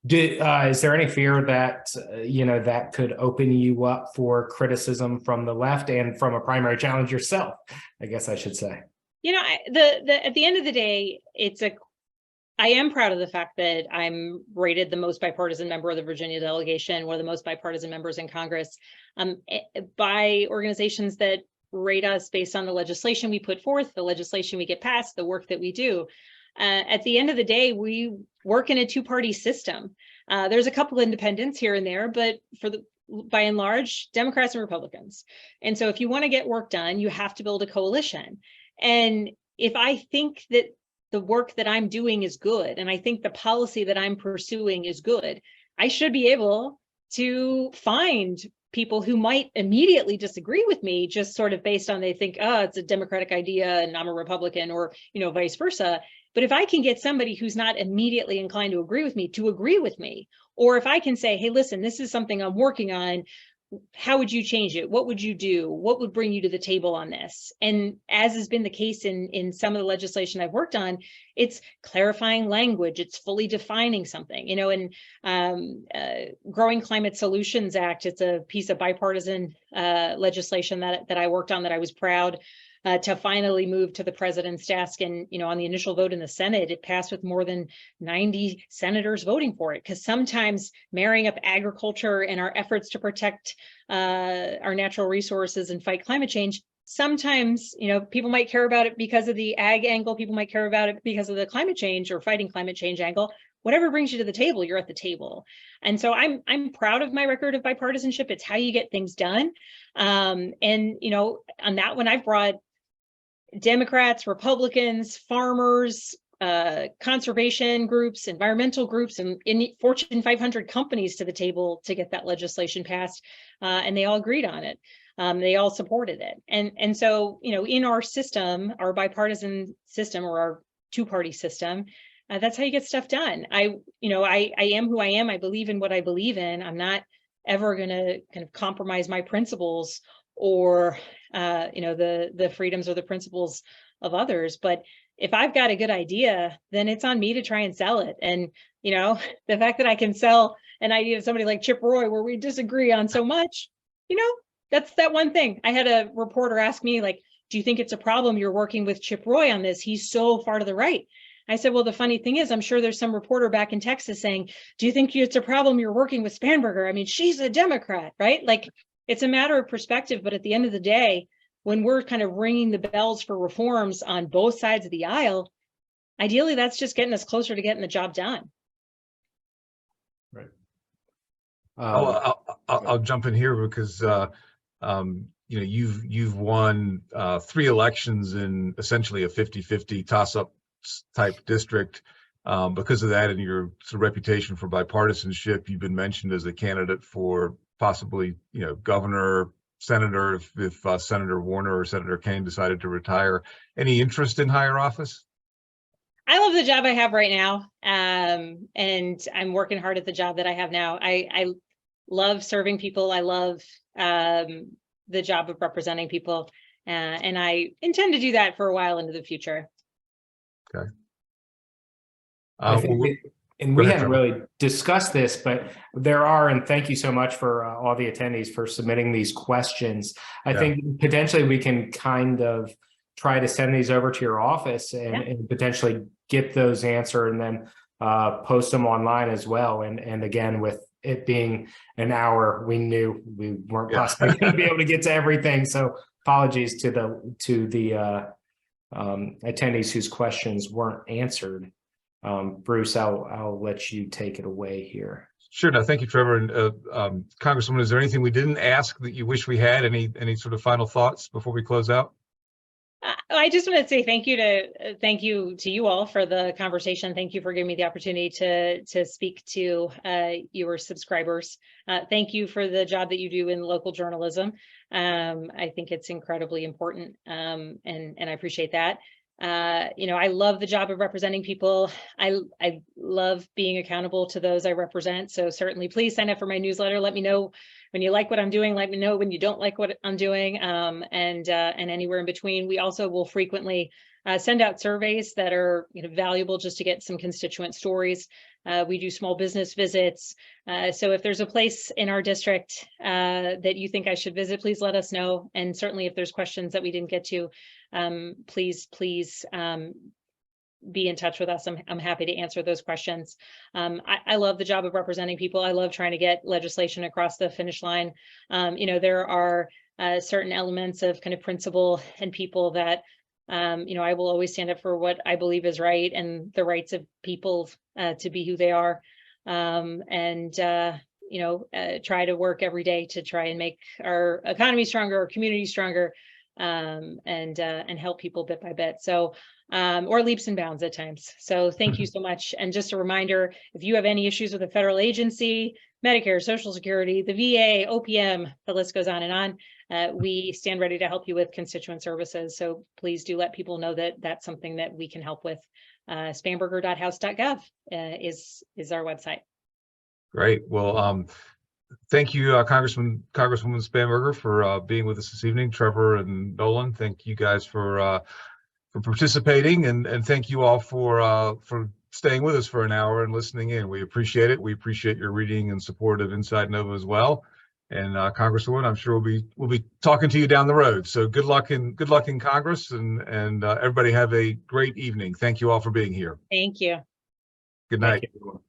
Is there any fear that that could open you up for criticism from the left and from a primary challenge yourself, I guess I should say? At the end of the day, I am proud of the fact that I'm rated the most bipartisan member of the Virginia delegation, one of the most bipartisan members in Congress, by organizations that rate us based on the legislation we put forth, the legislation we get passed, the work that we do. At the end of the day, we work in a two-party system. There's a couple independents here and there, but by and large, Democrats and Republicans. And so if you want to get work done, you have to build a coalition. And if I think that the work that I'm doing is good, and I think the policy that I'm pursuing is good, I should be able to find people who might immediately disagree with me, just sort of based on they think, it's a Democratic idea and I'm a Republican, or, vice versa. But if I can get somebody who's not immediately inclined to agree with me, or if I can say, hey, listen, this is something I'm working on, how would you change it? What would you do? What would bring you to the table on this? And as has been the case in some of the legislation I've worked on, it's clarifying language. It's fully defining something, you know, and Growing Climate Solutions Act, it's a piece of bipartisan legislation that I worked on that I was proud to finally move to the president's desk. And, you know, on the initial vote in the Senate, it passed with more than 90 senators voting for it, because sometimes marrying up agriculture and our efforts to protect our natural resources and fight climate change, sometimes, you know, people might care about it because of the ag angle, people might care about it because of the climate change or fighting climate change angle. Whatever brings you to the table, you're at the table. And so I'm proud of my record of bipartisanship. It's how you get things done. And, you know, on that one, I've brought Democrats, Republicans, farmers, conservation groups, environmental groups, and in Fortune 500 companies to the table to get that legislation passed. And they all agreed on it. They all supported it. And so, you know, in our system, our bipartisan system or our two-party system, that's how you get stuff done. I am who I am. I believe in what I believe in. I'm not ever going to kind of compromise my principles or you know, the freedoms or the principles of others. But if I've got a good idea, then it's on me to try and sell it. And, you know, the fact that I can sell an idea to somebody like Chip Roy where we disagree on so much, you know, that's that one thing. I had a reporter ask me, like, do you think it's a problem you're working with Chip Roy on this? He's so far to the right. I said, well, the funny thing is, I'm sure there's some reporter back in Texas saying, do you think it's a problem you're working with Spanberger? I mean, she's a Democrat, right? Like, it's a matter of perspective, but at the end of the day, when we're kind of ringing the bells for reforms on both sides of the aisle, ideally, that's just getting us closer to getting the job done. Right. I'll jump in here because you know, you've won 3 elections in essentially a 50-50 toss-up type district. Because of that and your sort of reputation for bipartisanship, you've been mentioned as a candidate for possibly, you know, governor, senator, if Senator Warner or Senator Kane decided to retire. Any interest in higher office? I love the job I have right now, and I'm working hard at the job that I have now. I love serving people. I love the job of representing people, and I intend to do that for a while into the future. Okay. I think and we haven't really discussed this, but there are, and thank you so much for all the attendees for submitting these questions. I think potentially we can kind of try to send these over to your office and potentially get those answered and then post them online as well. And again, with it being an hour, we knew we weren't possibly going to be able to get to everything. So apologies to the attendees whose questions weren't answered. Bruce, I'll let you take it away here. Sure. No, thank you, Trevor. And Congresswoman, is there anything we didn't ask that you wish we had? Any sort of final thoughts before we close out? I just want to say thank you to you all for the conversation. Thank you for giving me the opportunity to speak to your subscribers. Thank you for the job that you do in local journalism. I think it's incredibly important, and I appreciate that. You know, I love the job of representing people. I love being accountable to those I represent. So certainly please sign up for my newsletter. Let me know when you like what I'm doing. Let me know when you don't like what I'm doing, and anywhere in between. We also will frequently send out surveys that are, you know, valuable just to get some constituent stories. We do small business visits. So if there's a place in our district that you think I should visit, please let us know. And certainly if there's questions that we didn't get to, please be in touch with us. I'm happy to answer those questions. I love the job of representing people. I love trying to get legislation across the finish line. You know, there are certain elements of kind of principle and people that you know, I will always stand up for what I believe is right and the rights of people to be who they are, and you know, try to work every day to try and make our economy stronger, our community stronger, and help people bit by bit. So, or leaps and bounds at times. So thank you so much. And just a reminder, if you have any issues with a federal agency, Medicare, Social Security, the VA, OPM, the list goes on and on, we stand ready to help you with constituent services. So please do let people know that that's something that we can help with. Spanberger.house.gov is our website. Great. Well, thank you, Congresswoman Spanberger, for being with us this evening. Trevor and Nolan, thank you guys for participating, and thank you all for staying with us for an hour and listening in. We appreciate it. We appreciate your reading and support of InsideNoVa as well. And Congresswoman, I'm sure we'll be talking to you down the road. So good luck in Congress, and everybody have a great evening. Thank you all for being here. Thank you. Good night. Thank you, everyone.